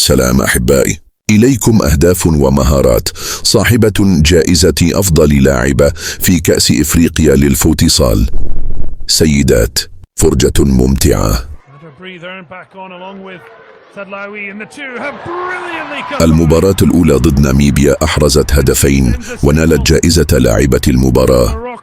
سلام أحبائي، إليكم أهداف ومهارات صاحبة جائزة أفضل لاعبة في كأس إفريقيا للفوتسال. سيدات، فرجة ممتعة. المباراة الأولى ضد ناميبيا أحرزت هدفين ونالت جائزة لاعبة المباراة.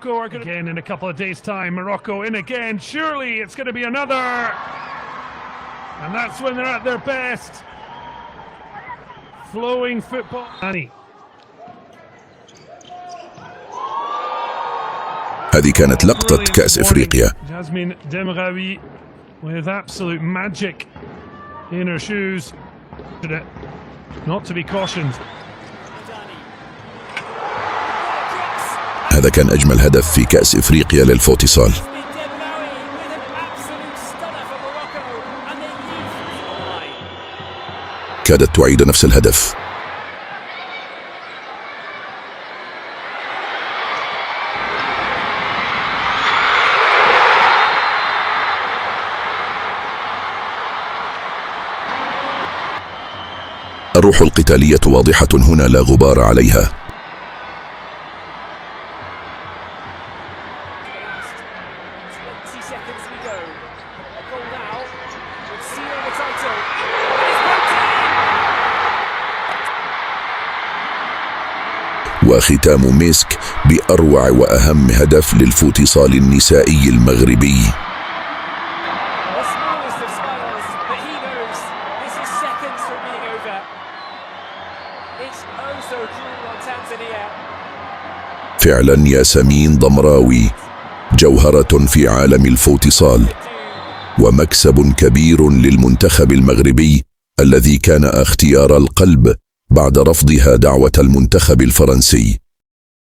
هذه كانت لقطة كأس إفريقيا. هذا كان أجمل هدف في كأس إفريقيا للفوتسال. كادت تعيد نفس الهدف. الروح القتالية واضحة هنا، لا غبار عليها. وختام ميسك بأروع وأهم هدف للفوتسال النسائي المغربي. فعلا ياسمين ضمراوي جوهرة في عالم الفوتسال، ومكسب كبير للمنتخب المغربي الذي كان اختيار القلب بعد رفضها دعوة المنتخب الفرنسي.